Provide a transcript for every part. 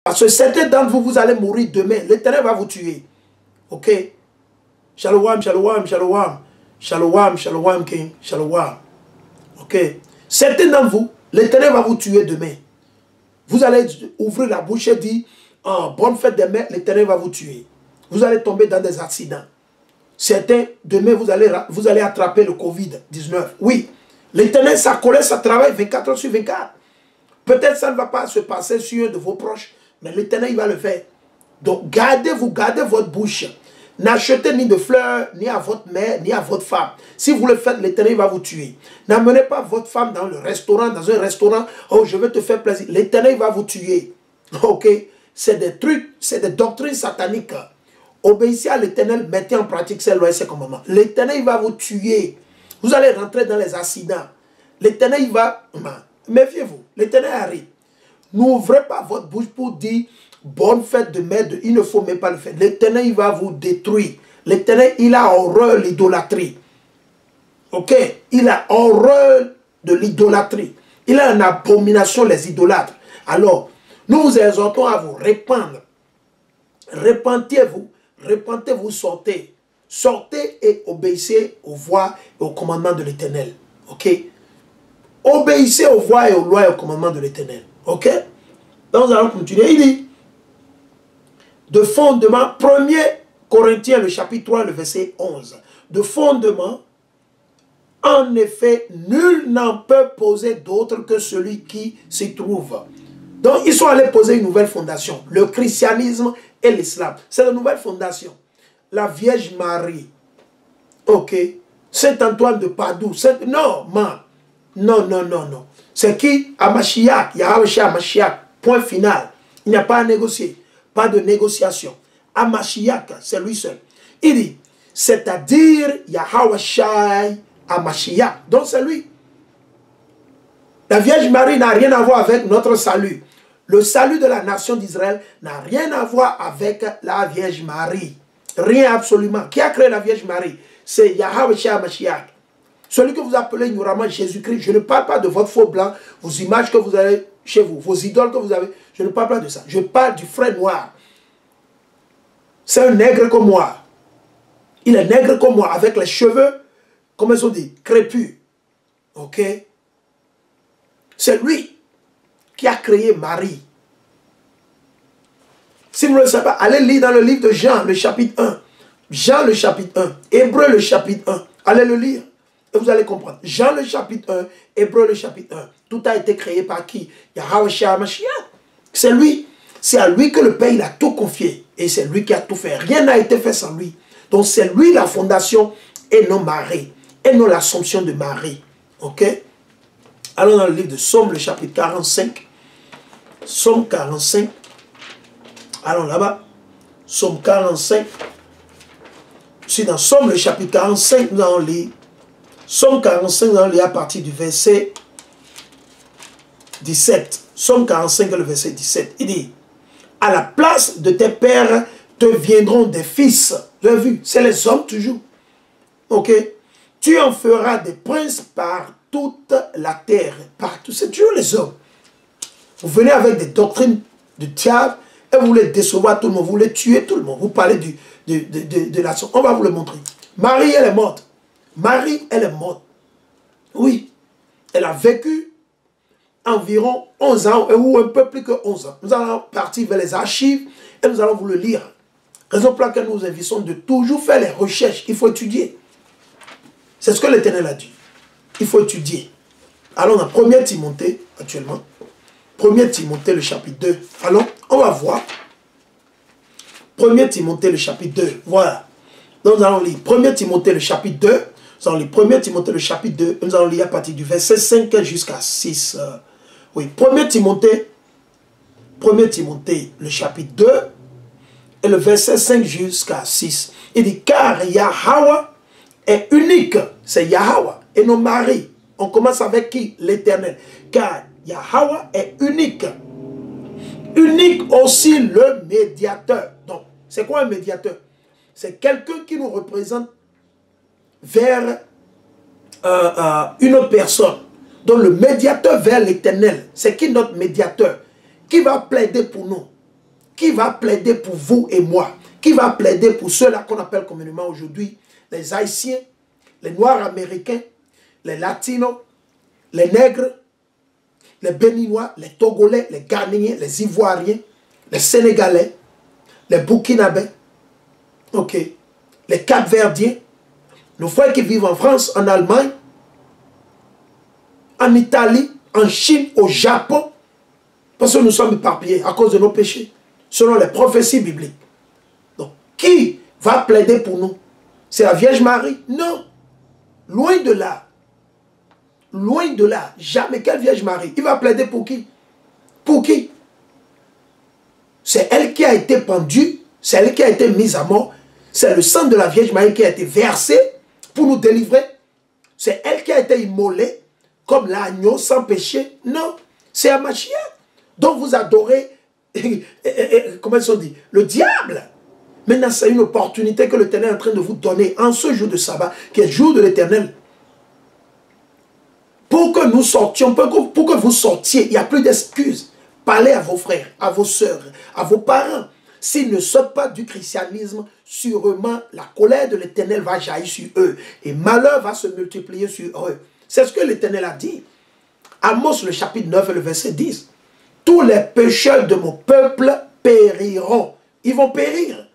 Parce que certains d'entre vous, vous allez mourir demain. L'Éternel va vous tuer. Ok? Shalom, shalom, shalom. Shalom, shalom, king. Shalom. Ok? Certains d'entre vous, l'Éternel va vous tuer demain. Vous allez ouvrir la bouche et dire, oh, bonne fête des mères, l'Éternel va vous tuer. Vous allez tomber dans des accidents. Certains, demain, vous allez attraper le Covid-19. Oui, l'Éternel, sa colère, ça travaille 24 heures sur 24. Peut-être ça ne va pas se passer sur un de vos proches, mais l'Éternel, il va le faire. Donc, gardez votre bouche. N'achetez ni de fleurs, ni à votre mère, ni à votre femme. Si vous le faites, l'Éternel va vous tuer. N'amenez pas votre femme dans le restaurant, dans un restaurant. Oh, je veux te faire plaisir. L'Éternel va vous tuer. Ok? C'est des trucs, c'est des doctrines sataniques. Obéissez à l'Éternel, mettez en pratique ces lois et ces commandements. L'Éternel va vous tuer. Vous allez rentrer dans les accidents. L'Éternel va... Méfiez-vous. L'Éternel arrive. N'ouvrez pas votre bouche pour dire bonne fête de mère. Il ne faut même pas le faire. L'Éternel, il va vous détruire. L'Éternel, il a horreur de l'idolâtrie. Ok? Il a horreur de l'idolâtrie. Il a une abomination les idolâtres. Alors, nous vous exhortons à vous répandre. Repentez-vous. Repentez-vous, sortez. Sortez et obéissez aux voies et aux commandements de l'Éternel. Ok? Obéissez aux voies et aux lois et aux commandements de l'Éternel. Ok? Donc nous allons continuer. Il dit, de fondement, 1er Corinthiens, le chapitre 3, le verset 11. De fondement, en effet, nul n'en peut poser d'autre que celui qui s'y trouve. Donc ils sont allés poser une nouvelle fondation. Le christianisme et l'islam. C'est la nouvelle fondation. La Vierge Marie. Ok. Saint Antoine de Padoue. Non, man. Non, non, non, non. C'est qui? Amashiach. Yahweh Amashiach. Point final. Il n'y a pas à négocier. Pas de négociation. Amashiach, c'est lui seul. Il dit, c'est-à-dire Yahweh Amashiach. Donc c'est lui. La Vierge Marie n'a rien à voir avec notre salut. Le salut de la nation d'Israël n'a rien à voir avec la Vierge Marie. Rien absolument. Qui a créé la Vierge Marie? C'est Yahweh Amashiach. Celui que vous appelez ignoramment Jésus-Christ. Je ne parle pas de votre faux blanc, vos images que vous avez chez vous, vos idoles que vous avez. Je ne parle pas de ça. Je parle du frère noir. C'est un nègre comme moi. Il est nègre comme moi, avec les cheveux, comment ils ont dit, crépus. Ok? C'est lui qui a créé Marie. Si vous ne le savez pas, allez lire dans le livre de Jean, le chapitre 1. Jean, le chapitre 1. Hébreu, le chapitre 1. Allez le lire. Et vous allez comprendre. Jean, le chapitre 1. Hébreu, le chapitre 1. Tout a été créé par qui? Yahweh Hamashiach. C'est lui. C'est à lui que le Père il a tout confié. Et c'est lui qui a tout fait. Rien n'a été fait sans lui. Donc c'est lui la fondation et non Marie. Et non l'assomption de Marie. Ok? Allons dans le livre de Psaume, le chapitre 45. Psaume 45. Allons là-bas. Psaume 45. Je suis dans Psaume, le chapitre 45. Nous allons lire. Psaume 45, nous allons lire à partir du verset 17. Psaume 45, le verset 17. Il dit, à la place de tes pères te viendront des fils. Vous avez vu, c'est les hommes toujours. Ok? Tu en feras des princes par toute la terre. Partout. C'est toujours les hommes. Vous venez avec des doctrines de diable et vous voulez décevoir tout le monde. Vous voulez tuer tout le monde. Vous parlez de la sorte. On va vous le montrer. Marie, elle est morte. Marie, elle est morte. Oui. Elle a vécu environ 11 ans, ou un peu plus que 11 ans. Nous allons partir vers les archives et nous allons vous le lire. Raison pour laquelle nous vous invitons de toujours faire les recherches. Il faut étudier. C'est ce que l'Éternel a dit. Il faut étudier. Allons dans 1er Timothée, actuellement. 1er Timothée, le chapitre 2. Allons, on va voir. 1er Timothée, le chapitre 2. Voilà. Donc nous allons lire 1er Timothée, le chapitre 2. Nous allons lire 1er Timothée, le chapitre 2. Nous allons lire à partir du verset 5 jusqu'à 6. Oui, 1er Timothée, le chapitre 2. Et le verset 5 jusqu'à 6. Il dit, car Yahweh est unique. C'est Yahweh et non Marie. On commence avec qui? L'Éternel. Car Yahweh est unique. Unique aussi le médiateur. Donc, c'est quoi un médiateur? C'est quelqu'un qui nous représente vers une autre personne. Donc le médiateur vers l'Éternel, c'est qui notre médiateur? Qui va plaider pour nous? qui va plaider pour vous et moi? Qui va plaider pour ceux-là qu'on appelle communément aujourd'hui les Haïtiens, les Noirs américains, les Latinos, les Nègres, les Béninois, les Togolais, les Ghanéens, les Ivoiriens, les Sénégalais, les Burkinabés, ok, les Cap-Verdiens, nos frères qui vivent en France, en Allemagne, en Italie, en Chine, au Japon, parce que nous sommes éparpillés à cause de nos péchés, selon les prophéties bibliques. Donc, qui va plaider pour nous? C'est la Vierge Marie? Non. Loin de là. Loin de là. Jamais. Quelle Vierge Marie? Il va plaider pour qui? Pour qui? C'est elle qui a été pendue, c'est elle qui a été mise à mort. C'est le sang de la Vierge Marie qui a été versé pour nous délivrer. C'est elle qui a été immolée comme l'agneau sans péché. Non, c'est Amashia. Donc vous adorez, comment ils sont dit, le diable. Maintenant, c'est une opportunité que l'Éternel est en train de vous donner en ce jour de sabbat, qui est le jour de l'Éternel. Pour que nous sortions, pour que vous sortiez, il n'y a plus d'excuses. Parlez à vos frères, à vos sœurs, à vos parents. S'ils ne sortent pas du christianisme, sûrement la colère de l'Éternel va jaillir sur eux. Et malheur va se multiplier sur eux. C'est ce que l'Éternel a dit. Amos, le chapitre 9 et le verset 10. Tous les pécheurs de mon peuple périront. Ils vont périr.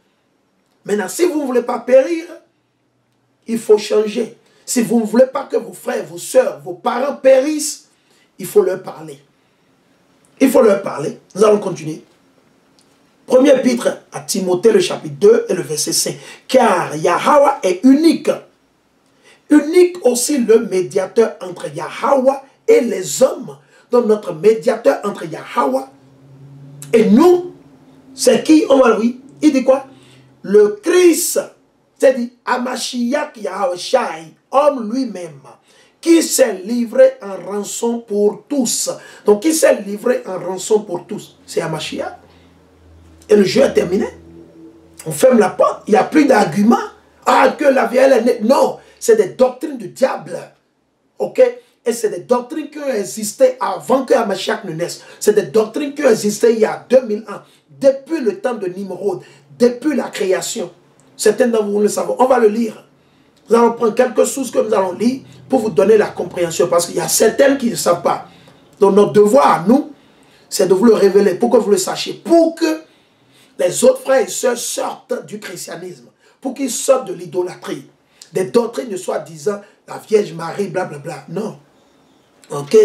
Maintenant, si vous ne voulez pas périr, il faut changer. Si vous ne voulez pas que vos frères, vos sœurs, vos parents périssent, il faut leur parler. Il faut leur parler. Nous allons continuer. Premier épître à Timothée, le chapitre 2 et le verset 5. Car Yahweh est unique. Unique aussi le médiateur entre Yahweh et les hommes. Donc notre médiateur entre Yahweh et nous, c'est qui? On va le dire. Il dit quoi? Le Christ, c'est-à-dire Amashiach Yahushai, homme lui-même, qui s'est livré en rançon pour tous. Donc qui s'est livré en rançon pour tous? C'est Amashiach. Et le jeu est terminé. On ferme la porte. Il n'y a plus d'arguments. Ah, que la vieille est née. Non, c'est des doctrines du diable. Ok? Et c'est des doctrines qui ont existé avant que Hamashiach ne naisse. C'est des doctrines qui ont existé il y a 2000 ans. Depuis le temps de Nimrod. Depuis la création. Certains d'entre vous le savent. On va le lire. Nous allons prendre quelques sources que nous allons lire pour vous donner la compréhension. Parce qu'il y a certaines qui ne savent pas. Donc notre devoir à nous, c'est de vous le révéler. Pour que vous le sachiez. Pour que les autres frères et sœurs sortent du christianisme. Pour qu'ils sortent de l'idolâtrie. Des doctrines de soi-disant la Vierge Marie, blablabla. Non. Ok.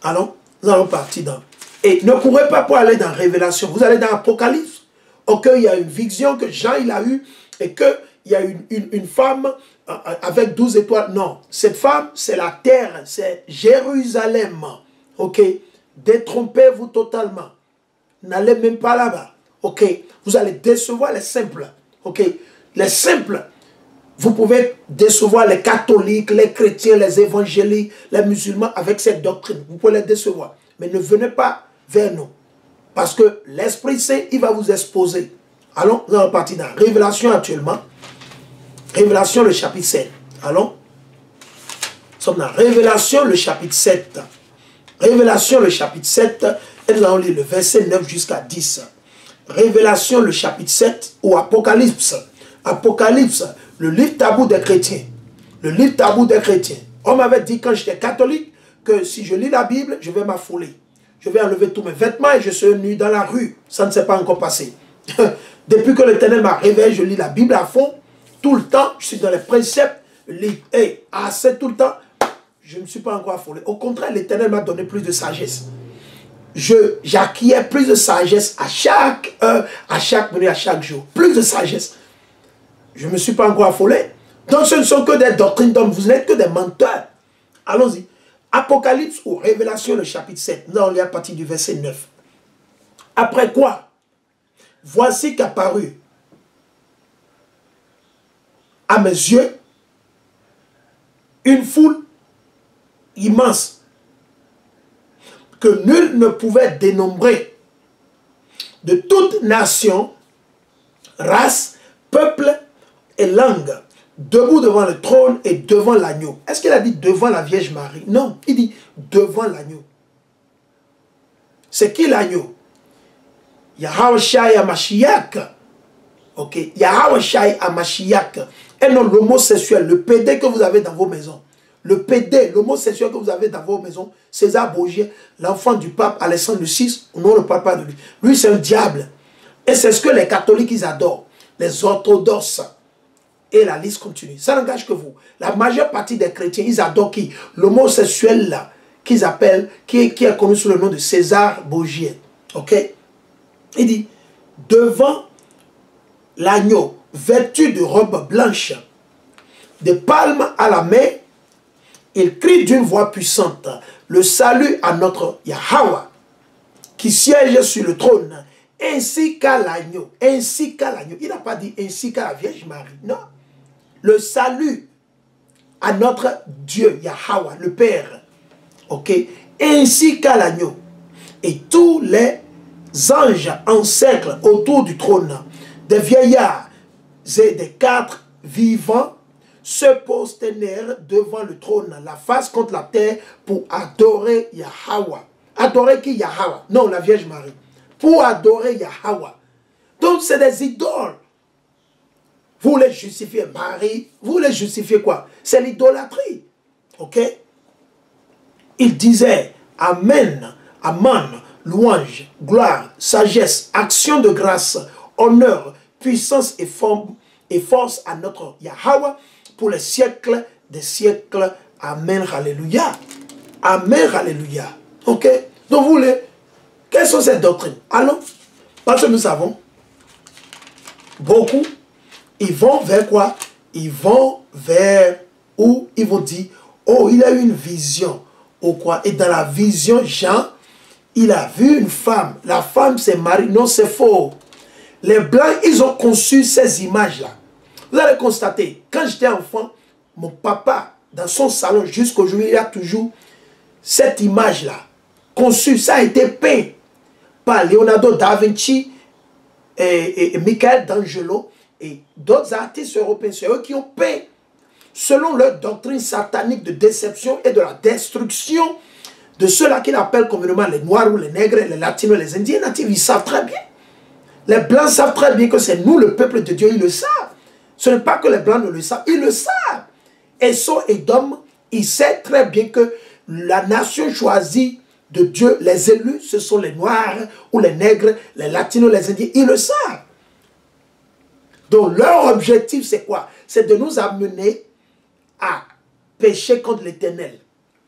Alors, nous allons partir dans. Et ne courez pas pour aller dans Révélation. Vous allez dans Apocalypse. Ok, il y a une vision que Jean il a eue. Et qu'il y a une femme avec 12 étoiles. Non. Cette femme, c'est la terre. C'est Jérusalem. Ok. Détrompez-vous totalement. N'allez même pas là-bas. Ok, vous allez décevoir les simples. Ok, les simples. Vous pouvez décevoir les catholiques, les chrétiens, les évangéliques, les musulmans avec cette doctrine. Vous pouvez les décevoir. Mais ne venez pas vers nous. Parce que l'Esprit Saint, il va vous exposer. Allons, nous allons partir dans Révélation actuellement. Révélation, le chapitre 7. Allons. Nous sommes dans Révélation, le chapitre 7. Révélation, le chapitre 7. Et nous allons lire le verset 9 jusqu'à 10. Révélation, le chapitre 7, ou Apocalypse. Apocalypse, le livre tabou des chrétiens. Le livre tabou des chrétiens. On m'avait dit quand j'étais catholique que si je lis la Bible, je vais m'affoler. Je vais enlever tous mes vêtements et je serai nu dans la rue. Ça ne s'est pas encore passé. Depuis que l'Éternel m'a réveillé, je lis la Bible à fond. Tout le temps, je suis dans les préceptes. Et assez tout le temps, je ne me suis pas encore affolé. Au contraire, l'Éternel m'a donné plus de sagesse. J'acquiers plus de sagesse à chaque heure, à chaque minute, à chaque jour. Plus de sagesse. Je ne me suis pas encore affolé. Donc ce ne sont que des doctrines d'hommes. Vous n'êtes que des menteurs. Allons-y. Apocalypse ou Révélation, le chapitre 7. Nous allons lire à partir du verset 9. Après quoi? Voici qu'apparut à mes yeux une foule immense que nul ne pouvait dénombrer, de toute nation, race, peuple et langue, debout devant le trône et devant l'agneau. Est-ce qu'il a dit devant la Vierge Marie? Non, il dit devant l'agneau. C'est qui l'agneau? Yahawashai à Mashiach. Ok, Yahawashai à Mashiach. Et non l'homosexuel, le PD que vous avez dans vos maisons. Le PD, l'homosexuel que vous avez dans vos maisons, César Borgia, l'enfant du pape Alexandre VI, on ne parle pas de lui. Lui, c'est un diable. Et c'est ce que les catholiques, ils adorent. Les orthodoxes. Et la liste continue. Ça n'engage que vous. La majeure partie des chrétiens, ils adorent qui? L'homosexuel là, qu'ils appellent, qui est connu sous le nom de César Borgia. Ok? Il dit, devant l'agneau, vêtu de robe blanche, de palmes à la main, il crie d'une voix puissante, le salut à notre Yahweh, qui siège sur le trône, ainsi qu'à l'agneau, ainsi qu'à l'agneau. Il n'a pas dit ainsi qu'à la Vierge Marie, non. Le salut à notre Dieu, Yahweh, le Père, ok, ainsi qu'à l'agneau. Et tous les anges encerclent autour du trône, des vieillards et des quatre vivants, se prosternèrent devant le trône, la face contre la terre, pour adorer Yahweh. Adorer qui? Yahweh. Non, la Vierge Marie. Pour adorer Yahweh. Donc, c'est des idoles. Vous les justifiez, Marie. Vous les justifiez quoi? C'est l'idolâtrie. Ok? Il disait, Amen, Amen, louange, gloire, sagesse, action de grâce, honneur, puissance et force à notre Yahweh, pour les siècles des siècles. Amen, alléluia. Amen, alléluia. Ok? Donc vous voulez, quelles sont ces doctrines? Allons, parce que nous savons, beaucoup, ils vont vers quoi? Ils vont vers où ils vont dire, oh, il a eu une vision, ou quoi? Et dans la vision, Jean, il a vu une femme. La femme, c'est Marie. Non, c'est faux. Les Blancs, ils ont conçu ces images-là. Vous allez constater, quand j'étais enfant, mon papa, dans son salon, jusqu'aujourd'hui, il y a toujours cette image-là. Conçue, ça a été peint par Leonardo da Vinci et Michel d'Angelo et d'autres artistes européens. C'est eux qui ont peint, selon leur doctrine satanique de déception et de la destruction de ceux-là qu'ils appellent communément les Noirs ou les Nègres, les Latinos, les Indiens natifs. Ils savent très bien. Les Blancs savent très bien que c'est nous, le peuple de Dieu, ils le savent. Ce n'est pas que les Blancs ne le savent, ils le savent. Et son Édom, il sait très bien que la nation choisie de Dieu, les élus, ce sont les Noirs ou les Nègres, les Latinos, les Indiens, ils le savent. Donc leur objectif, c'est quoi? C'est de nous amener à pécher contre l'Éternel.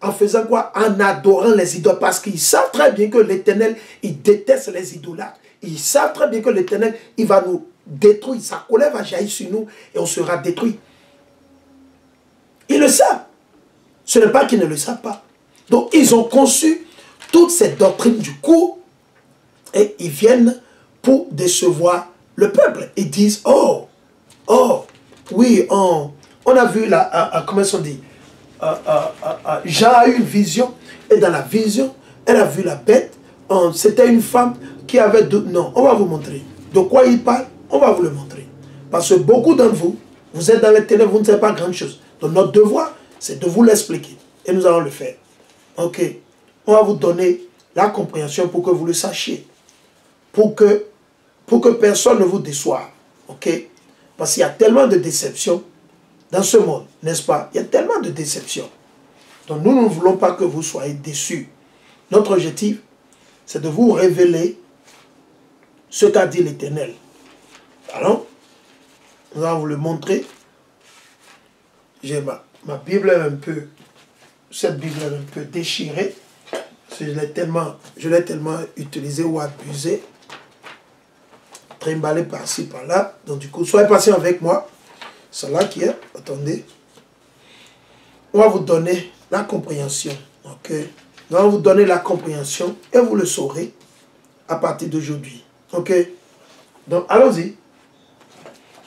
En faisant quoi? En adorant les idoles. Parce qu'ils savent très bien que l'Éternel, il déteste les idolâtres. Ils savent très bien que l'Éternel, il va nous détruire. Sa colère va jaillir sur nous et on sera détruit. Ils le savent. Ce n'est pas qu'ils ne le savent pas. Donc, ils ont conçu toutes ces doctrines du coup et ils viennent pour décevoir le peuple. Ils disent, oh, oui, on a vu là, comment on dit, Jean a eu une vision et dans la vision, elle a vu la bête. C'était une femme qui avait deux... Non, on va vous montrer. De quoi il parle, on va vous le montrer. Parce que beaucoup d'entre vous, vous êtes dans les ténèbres, vous ne savez pas grand chose. Donc notre devoir, c'est de vous l'expliquer. Et nous allons le faire. Ok. On va vous donner la compréhension pour que vous le sachiez. Pour que personne ne vous déçoive. Ok. Parce qu'il y a tellement de déceptions dans ce monde, n'est-ce pas? Il y a tellement de déceptions. Donc nous ne voulons pas que vous soyez déçus. Notre objectif, c'est de vous révéler ce qu'a dit l'Éternel. Alors, nous allons vous le montrer. J'ai ma Bible est un peu, cette Bible est un peu déchirée. Parce que je l'ai tellement utilisée ou abusée. Trimballée par-ci, par-là. Donc du coup, soyez patient avec moi. C'est là qui est. Attendez. On va vous donner la compréhension. Ok. Nous allons vous donner la compréhension et vous le saurez à partir d'aujourd'hui. Ok. Donc allons-y.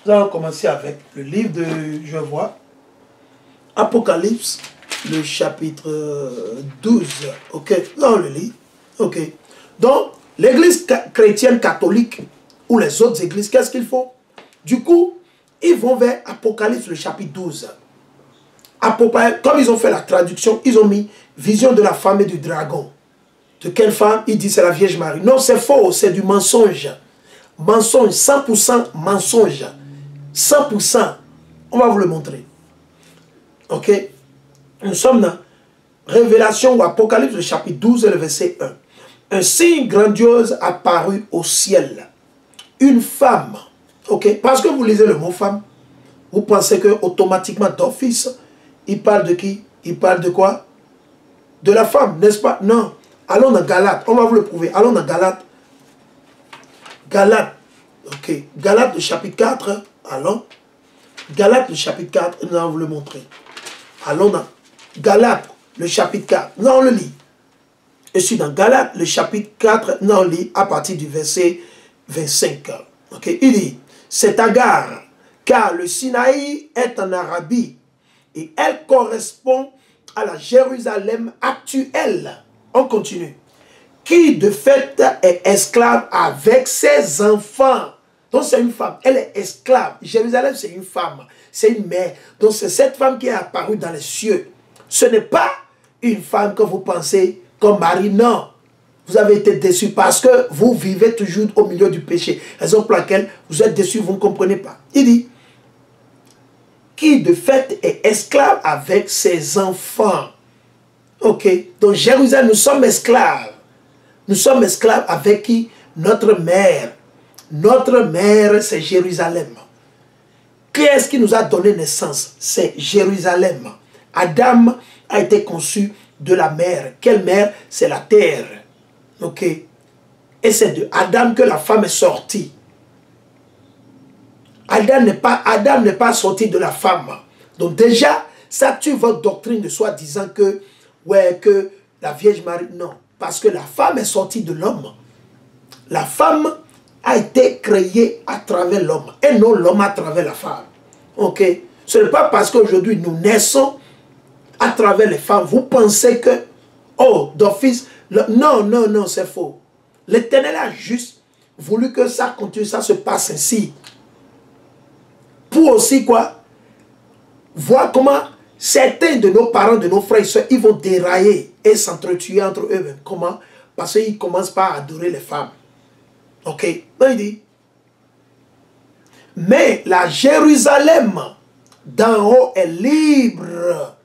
Nous allons commencer avec le livre de, je vois, Apocalypse, le chapitre 12. Ok. Là on le lit. Ok. Donc l'église chrétienne catholique ou les autres églises, qu'est-ce qu'ils font? Du coup, ils vont vers Apocalypse, le chapitre 12. Comme ils ont fait la traduction, ils ont mis vision de la femme et du dragon. De quelle femme? Il dit c'est la Vierge Marie. Non, c'est faux, c'est du mensonge. Mensonge, 100% mensonge. 100%. On va vous le montrer. Ok? Nous sommes dans Révélation ou Apocalypse, le chapitre 12 et le verset 1. Un signe grandiose apparut au ciel. Une femme. Ok? Parce que vous lisez le mot femme, vous pensez que automatiquement d'office, il parle de qui? Il parle de quoi? De la femme, n'est-ce pas? Non. Allons dans Galates. On va vous le prouver. Allons dans Galates. Galates. Ok. Galates, le chapitre 4. Allons. Galates, le chapitre 4. Nous allons vous le montrer. Allons dans Galates, le chapitre 4. Nous allons le lire. Je suis dans Galates, le chapitre 4. Nous allons lire à partir du verset 25. Ok. Il dit, c'est Agar, car le Sinaï est en Arabie et elle correspond à la Jérusalem actuelle. On continue. Qui de fait est esclave avec ses enfants. Donc c'est une femme, elle est esclave. Jérusalem c'est une femme, c'est une mère. Donc c'est cette femme qui est apparue dans les cieux. Ce n'est pas une femme que vous pensez comme Marie, non. Vous avez été déçus parce que vous vivez toujours au milieu du péché. Raison pour laquelle vous êtes déçus, vous ne comprenez pas. Il dit, qui de fait est esclave avec ses enfants. Ok, donc Jérusalem, nous sommes esclaves. Nous sommes esclaves avec qui? Notre mère. Notre mère, c'est Jérusalem. Qui est-ce qui nous a donné naissance? C'est Jérusalem. Adam a été conçu de la mer. Quelle mer? C'est la terre. Ok. Et c'est de Adam que la femme est sortie. Adam n'est pas sorti de la femme. Donc déjà, ça tue votre doctrine de soi disant que, ouais, que la Vierge Marie, non. Parce que la femme est sortie de l'homme. La femme a été créée à travers l'homme. Et non l'homme à travers la femme. Ok. Ce n'est pas parce qu'aujourd'hui nous naissons à travers les femmes. Vous pensez que, oh, d'office, non, non, non, c'est faux. L'Éternel a juste voulu que ça continue, ça se passe ainsi. Pour aussi quoi? Voir comment certains de nos parents, de nos frères et soeurs, ils vont dérailler et s'entretuer entre eux-mêmes. Comment? Parce qu'ils commencent par adorer les femmes. Ok? Donc il dit, mais la Jérusalem d'en haut est libre.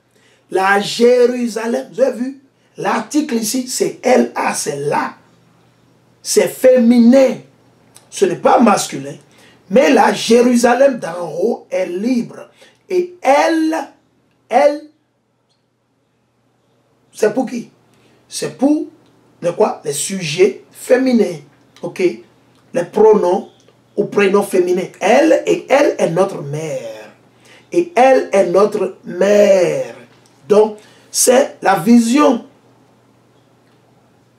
La Jérusalem, vous avez vu? L'article ici, c'est L-A, c'est là. C'est féminin. Ce n'est pas masculin. Mais la Jérusalem d'en haut est libre. Et elle, c'est pour qui? C'est pour les quoi? Les sujets féminins. Ok? Les pronoms ou prénoms féminins. Elle, et elle est notre mère. Et elle est notre mère. Donc, c'est la vision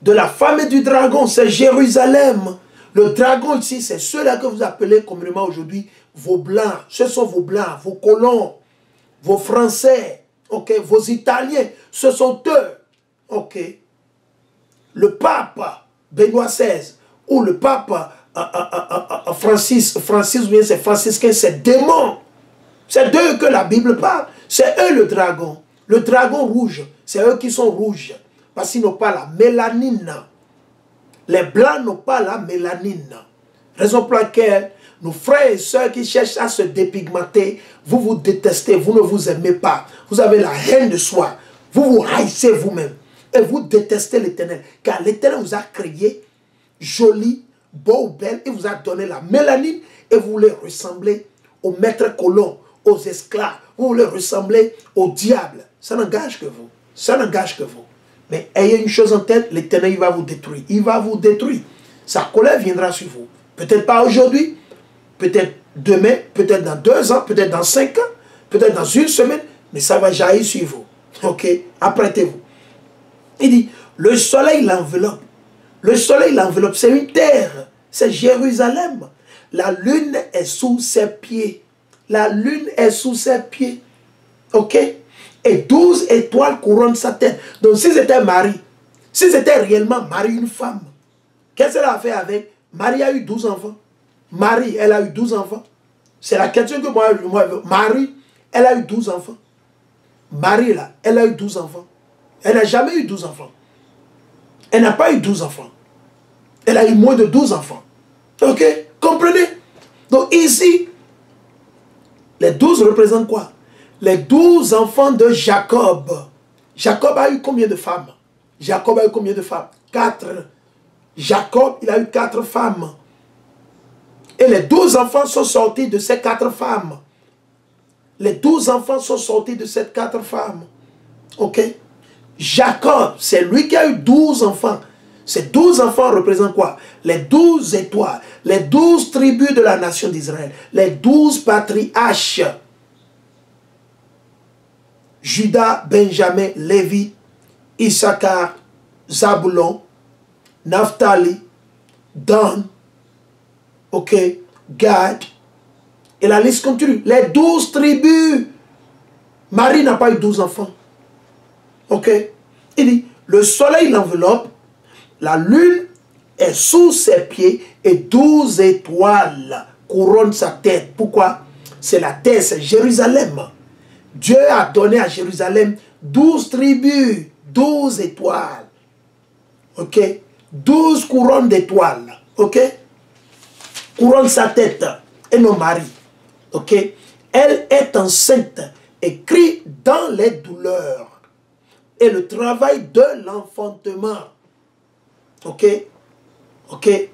de la femme et du dragon. C'est Jérusalem. Le dragon ici, c'est ceux-là que vous appelez communément aujourd'hui vos blancs. Ce sont vos blancs, vos colons, vos français, ok, vos italiens. Ce sont eux, ok. Le pape Benoît XVI ou le pape Francis, ou bien c'est franciscain, c'est démon. C'est d'eux que la Bible parle. C'est eux le dragon. Le dragon rouge, c'est eux qui sont rouges. Parce qu'ils n'ont pas la mélanine. Les blancs n'ont pas la mélanine. Raison pour laquelle nos frères et sœurs qui cherchent à se dépigmenter, vous vous détestez, vous ne vous aimez pas. Vous avez la haine de soi. Vous vous haïssez vous-même. Et vous détestez l'Éternel. Car l'Éternel vous a créé joli, beau, belle. Il vous a donné la mélanine. Et vous voulez ressembler aux maîtres colons, aux esclaves. Vous voulez ressembler au diable. Ça n'engage que vous. Ça n'engage que vous. Mais ayez une chose en tête, l'Éternel, il va vous détruire. Il va vous détruire. Sa colère viendra sur vous. Peut-être pas aujourd'hui, peut-être demain, peut-être dans 2 ans, peut-être dans 5 ans, peut-être dans 1 semaine, mais ça va jaillir sur vous. Ok? Apprêtez-vous. Il dit, le soleil l'enveloppe. Le soleil l'enveloppe, c'est une terre. C'est Jérusalem. La lune est sous ses pieds. La lune est sous ses pieds. Ok? Et 12 étoiles couronnent sa tête. Donc si c'était Marie, si c'était réellement Marie, une femme, qu'est-ce qu'elle a fait avec? Marie a eu 12 enfants. Marie, elle a eu 12 enfants. C'est la question que moi, Marie, elle a eu 12 enfants. Marie, là, elle a eu 12 enfants. Elle n'a jamais eu 12 enfants. Elle n'a pas eu 12 enfants. Elle a eu moins de 12 enfants. Ok? Comprenez? Donc ici, les 12 représentent quoi? Les 12 enfants de Jacob. Jacob a eu combien de femmes? Jacob a eu combien de femmes? 4. Jacob, il a eu 4 femmes. Et les 12 enfants sont sortis de ces 4 femmes. Les 12 enfants sont sortis de ces 4 femmes. Ok? Jacob, c'est lui qui a eu 12 enfants. Ces 12 enfants représentent quoi? Les 12 étoiles, les 12 tribus de la nation d'Israël, les 12 patriarches. Judas, Benjamin, Lévi, Issachar, Zabulon, Naphtali, Dan, ok, Gad, et la liste continue. Les 12 tribus. Marie n'a pas eu 12 enfants. Ok? Il dit, le soleil l'enveloppe, la lune est sous ses pieds et 12 étoiles couronnent sa tête. Pourquoi? C'est la terre, c'est Jérusalem. Dieu a donné à Jérusalem 12 tribus, 12 étoiles. Ok? 12 couronnes d'étoiles. Ok? Couronne sa tête et nos maris. Ok? Elle est enceinte et crie dans les douleurs et le travail de l'enfantement. Ok? Ok?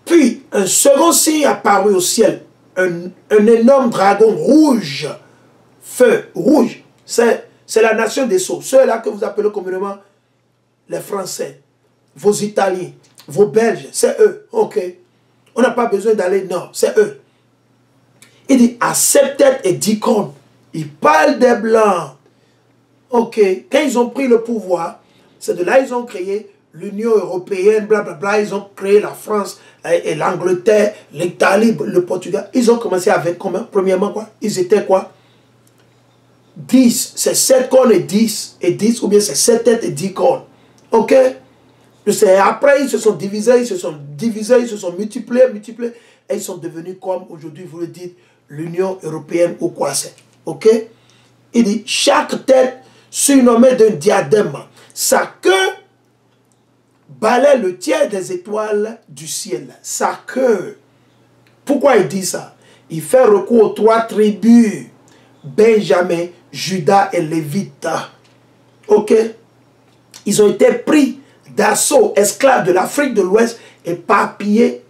Puis, un second signe apparut au ciel. Un énorme dragon rouge. Feu, rouge. C'est la nation des sceaux. Ceux-là que vous appelez communément les Français, vos Italiens, vos Belges, c'est eux. Ok? On n'a pas besoin d'aller, non, c'est eux. Il dit, à 7 têtes et 10 cornes. Il parle des Blancs. Ok? Quand ils ont pris le pouvoir, c'est de là ils ont créé l'Union européenne, blablabla. Ils ont créé la France et l'Angleterre, l'Italie, le Portugal. Ils ont commencé avec combien? Premièrement, quoi? Ils étaient quoi? 10. C'est 7 cornes et 10. Et 10, ou bien c'est 7 têtes et 10 cornes. Ok? Après, ils se sont divisés, ils se sont multipliés, et ils sont devenus comme aujourd'hui, vous le dites, l'Union européenne ou quoi c'est. Ok? Il dit, chaque tête surnommée d'un diadème, sa queue balaie le tiers des étoiles du ciel. Sa queue. Pourquoi il dit ça? Il fait recours aux 3 tribus, Benjamin, Judas et Lévite. Ok? Ils ont été pris d'assaut, esclaves de l'Afrique de l'Ouest, éparpillés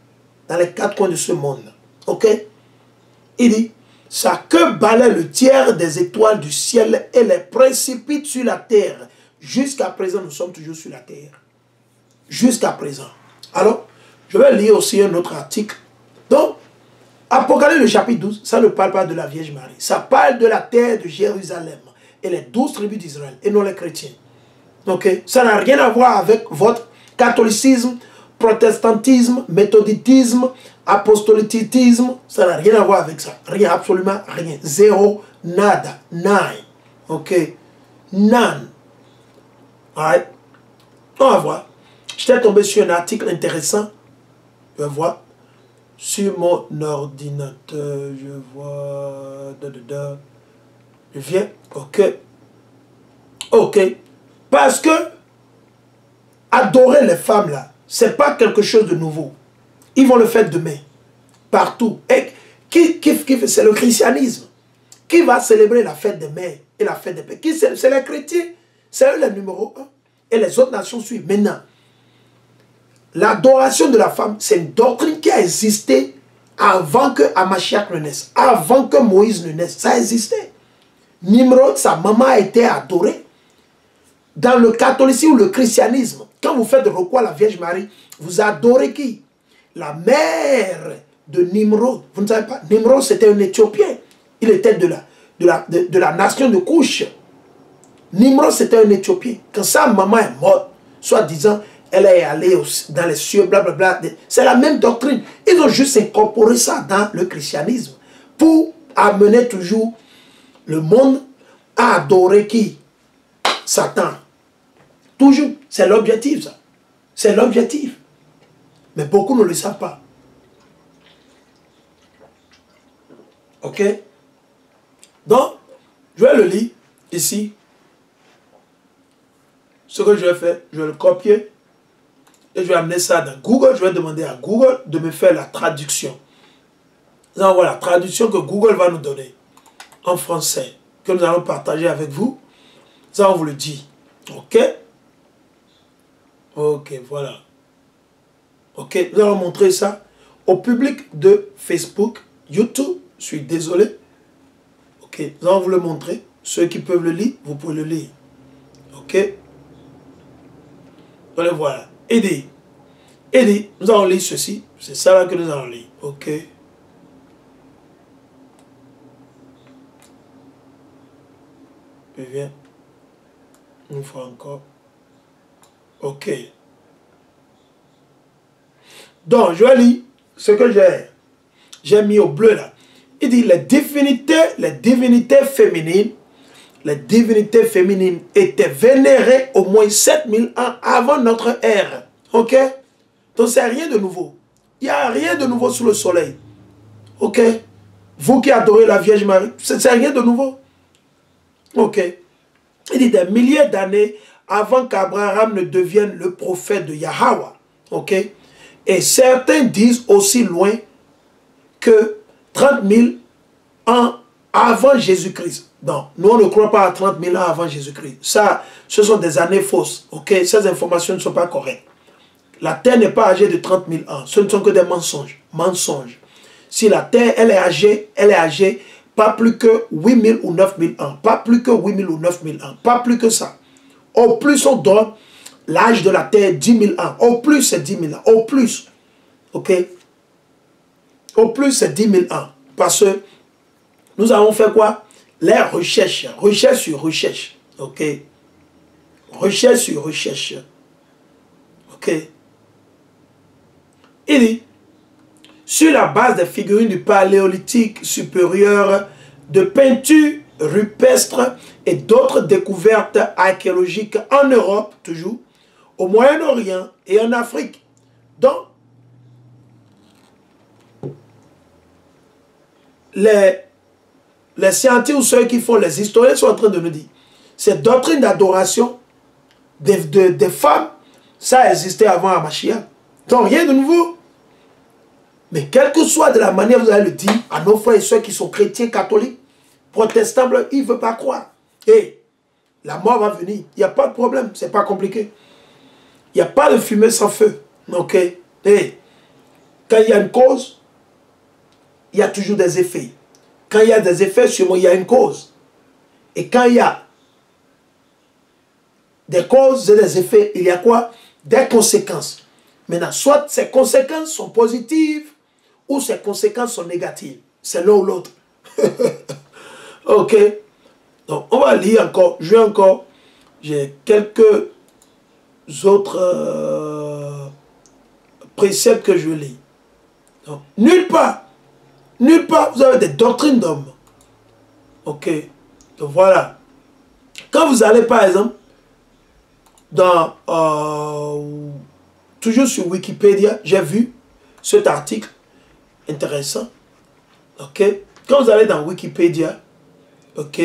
dans les 4 coins de ce monde. Ok? Il dit, sa queue balaie le tiers des étoiles du ciel et les précipite sur la terre. Jusqu'à présent, nous sommes toujours sur la terre. Jusqu'à présent. Alors, je vais lire aussi un autre article. Donc, Apocalypse le chapitre 12, ça ne parle pas de la Vierge Marie. Ça parle de la terre de Jérusalem et les 12 tribus d'Israël et non les chrétiens. Ok? Ça n'a rien à voir avec votre catholicisme, protestantisme, méthoditisme, apostolitisme. Ça n'a rien à voir avec ça. Rien, absolument rien. Zéro, nada, nine. Ok? None. Alright? On va voir. J'étais tombé sur un article intéressant. Je vais voir. Sur mon ordinateur, je vois... Je viens. Ok. Ok. Parce que adorer les femmes là, c'est pas quelque chose de nouveau. Ils vont le faire demain. Partout. Et c'est le christianisme. Qui va célébrer la fête des mères et la fête des pères? C'est les chrétiens. C'est eux les numéro 1. Et les autres nations suivent. Maintenant, l'adoration de la femme, c'est une doctrine qui a existé avant que Hamashiach ne naisse. Avant que Moïse ne naisse. Ça existait. Nimrod, sa maman a été adorée. Dans le catholicisme ou le christianisme, quand vous faites recours à la Vierge Marie, vous adorez qui? La mère de Nimrod. Vous ne savez pas? Nimrod, c'était un Éthiopien. Il était de la nation de Couche. Nimrod, c'était un Éthiopien. Quand sa maman est morte, soi-disant, elle est allée dans les cieux, blablabla. C'est la même doctrine. Ils ont juste incorporé ça dans le christianisme pour amener toujours le monde à adorer qui? Satan. Toujours. C'est l'objectif, ça. C'est l'objectif. Mais beaucoup ne le savent pas. Ok? Donc, je vais le lire ici. Ce que je vais faire, je vais le copier Et je vais amener ça dans Google. Je vais demander à Google de me faire la traduction. Nous allons voir la traduction que Google va nous donner en français, que nous allons partager avec vous. Ça, on vous le dit. OK? OK, voilà. OK, nous allons montrer ça au public de Facebook, YouTube. Je suis désolé. OK, nous allons vous le montrer. Ceux qui peuvent le lire, vous pouvez le lire. OK? Allez, voilà. Aidez. Aidez. Nous allons lire ceci. C'est ça là que nous allons lire. OK? Je viens. Une fois encore. OK. Donc, je vais lire ce que j'ai mis au bleu là. Il dit les divinités féminines étaient vénérées au moins 7000 ans avant notre ère. Ok? Donc, c'est rien de nouveau. Il n'y a rien de nouveau sous le soleil. Ok? Vous qui adorez la Vierge Marie, c'est rien de nouveau. Ok? Il dit des milliers d'années avant qu'Abraham ne devienne le prophète de Yahweh. Ok? Et certains disent aussi loin que 30 000 ans avant Jésus-Christ. Non, nous on ne croit pas à 30 000 ans avant Jésus-Christ. Ça, ce sont des années fausses. Ok, ces informations ne sont pas correctes. La terre n'est pas âgée de 30 000 ans. Ce ne sont que des mensonges. Mensonges. Si la terre, elle est âgée pas plus que 8 000 ou 9 000 ans. Pas plus que 8 000 ou 9 000 ans. Pas plus que ça. Au plus on donne l'âge de la terre 10 000 ans. Au plus c'est 10 000 ans. Au plus. Ok. Au plus c'est 10 000 ans. Parce que nous avons fait quoi? Les recherches. Recherche sur recherche. Ok. Recherche sur recherche. Ok. Il dit, sur la base des figurines du paléolithique supérieur, de peintures rupestres et d'autres découvertes archéologiques en Europe, toujours, au Moyen-Orient et en Afrique. Donc, les scientifiques ou ceux qui font les historiens sont en train de nous dire, cette doctrine d'adoration des femmes, ça existait avant Hamashiach. Donc, rien de nouveau. Mais quelle que soit de la manière, vous allez le dire à nos frères et soeurs qui sont chrétiens, catholiques, protestants, ils ne veulent pas croire. Et la mort va venir. Il n'y a pas de problème. Ce n'est pas compliqué. Il n'y a pas de fumée sans feu. Ok? Et quand il y a une cause, il y a toujours des effets. Quand il y a des effets, sûrement il y a une cause. Et quand il y a des causes et des effets, il y a quoi? Des conséquences. Maintenant, soit ces conséquences sont positives ou ces conséquences sont négatives. C'est l'un ou l'autre. Ok. Donc, on va lire encore. Je vais encore. J'ai quelques autres préceptes que je lis. Donc, nulle part, vous avez des doctrines d'hommes. Ok. Donc, voilà. Quand vous allez, par exemple, dans... toujours sur Wikipédia, j'ai vu cet article intéressant. Ok. Quand vous allez dans Wikipédia, ok,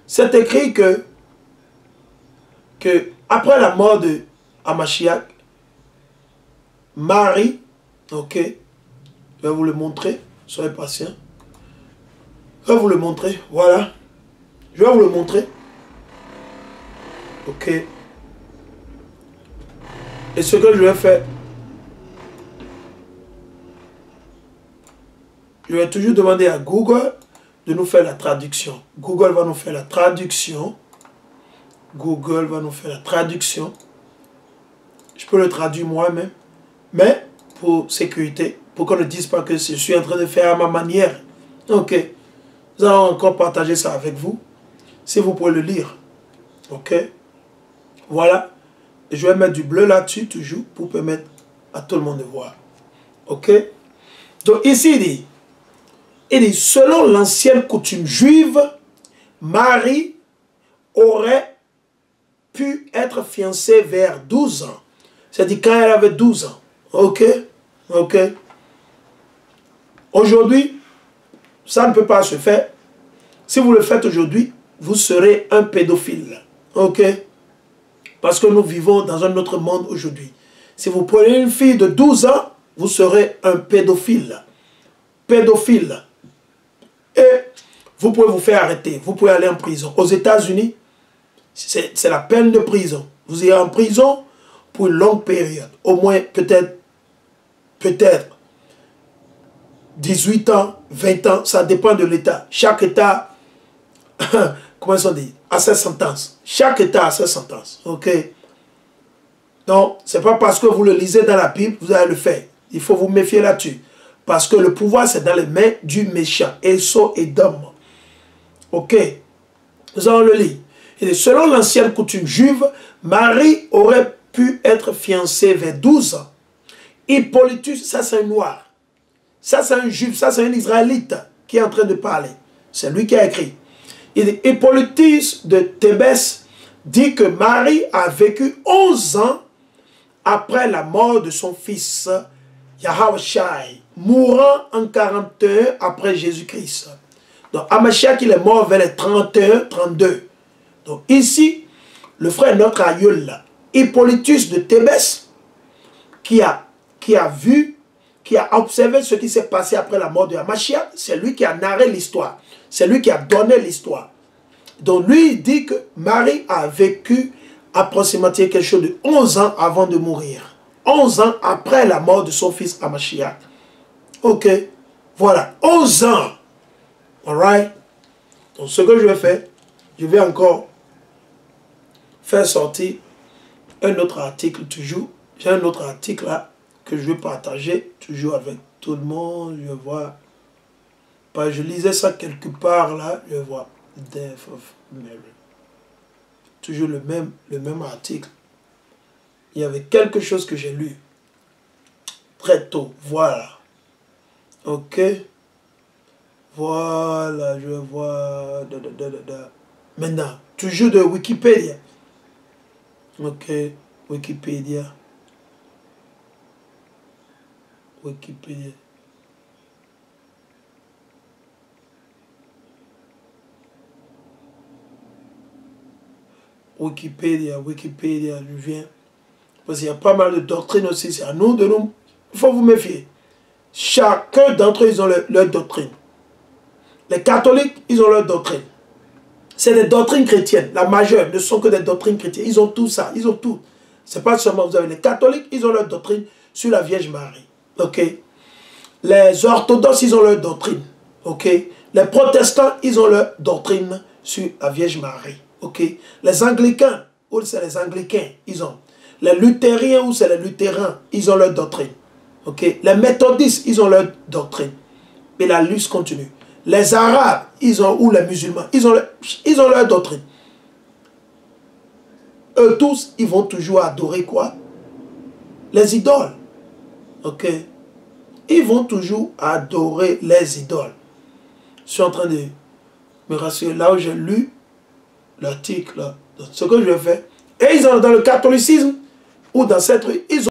c'est écrit que après la mort de Hamashiach, Marie, ok, je vais vous le montrer, soyez patient. Je vais vous le montrer, voilà. Je vais vous le montrer. Ok. Et ce que je vais faire, je vais toujours demander à Google de nous faire la traduction. Google va nous faire la traduction. Google va nous faire la traduction. Je peux le traduire moi-même. Mais pour sécurité, pour qu'on ne dise pas que je suis en train de faire à ma manière. Ok. Nous allons encore partager ça avec vous. Si vous pouvez le lire. Ok. Voilà. Et je vais mettre du bleu là-dessus, toujours, pour permettre à tout le monde de voir. Ok? Donc ici, il dit, selon l'ancienne coutume juive, Marie aurait pu être fiancée vers 12 ans. C'est-à-dire quand elle avait 12 ans. Ok? Ok? Aujourd'hui, ça ne peut pas se faire. Si vous le faites aujourd'hui, vous serez un pédophile. Ok? Parce que nous vivons dans un autre monde aujourd'hui. Si vous prenez une fille de 12 ans, vous serez un pédophile. Pédophile. Et vous pouvez vous faire arrêter. Vous pouvez aller en prison. Aux États-Unis, c'est la peine de prison. Vous irez en prison pour une longue période. Au moins, peut-être 18 ans, 20 ans, ça dépend de l'État. Chaque État, comment ils ont dit, a ses sentences. Chaque État a ses sentences. Ok? Donc, ce n'est pas parce que vous le lisez dans la Bible, vous allez le faire. Il faut vous méfier là-dessus. Parce que le pouvoir, c'est dans les mains du méchant. Esau et Dom. Ok? Nous allons le lire. Et selon l'ancienne coutume juive, Marie aurait pu être fiancée vers 12 ans. Hippolytus, ça c'est un noir. Ça c'est un juif, ça c'est un israélite qui est en train de parler. C'est lui qui a écrit. Hippolytus de Thébès dit que Marie a vécu 11 ans après la mort de son fils Yahushai, mourant en 41 après Jésus-Christ. Donc Amachiach, il est mort vers les 31-32. Donc ici, le frère notre aïeul, Hippolytus de Thébès, qui a observé ce qui s'est passé après la mort de Amachiach, c'est lui qui a narré l'histoire. C'est lui qui a donné l'histoire. Donc lui, il dit que Marie a vécu approximativement quelque chose de 11 ans avant de mourir. 11 ans après la mort de son fils Amachiach. Ok, voilà, 11 ans. Alright? Donc ce que je vais faire, je vais encore faire sortir un autre article toujours. J'ai un autre article là que je vais partager toujours avec tout le monde. Je vois. Je lisais ça quelque part là. Je vois. Death of Mary. Toujours le même article. Il y avait quelque chose que j'ai lu très tôt. Voilà. Ok. Voilà, je vois. Maintenant, toujours de Wikipédia. Ok, Wikipédia. Wikipédia. Wikipédia, je viens. Parce qu'il y a pas mal de doctrines aussi. C'est à nous de nous. Il faut vous méfier. Chacun d'entre eux, ils ont leur doctrine. Les catholiques, ils ont leur doctrine. C'est des doctrines chrétiennes. La majeure ne sont que des doctrines chrétiennes. Ils ont tout ça. Ils ont tout. Ce n'est pas seulement vous avez les catholiques, ils ont leur doctrine sur la Vierge Marie. Ok. Les orthodoxes, ils ont leur doctrine. Ok. Les protestants, ils ont leur doctrine sur la Vierge Marie. Ok. Les anglicains, ou c'est les anglicains, ils ont. Les luthériens, ou c'est les luthérans, ils ont leur doctrine. Ok. Les méthodistes, ils ont leur doctrine. Et la lutte continue. Les arabes, ils ont, ou les musulmans, ils ont leur doctrine. Eux tous, ils vont toujours adorer quoi? Les idoles. Ok. Ils vont toujours adorer les idoles. Je suis en train de me rassurer là où j'ai lu l'article. Ce que je vais faire. Et ils ont dans le catholicisme, ou dans cette rue, ils ont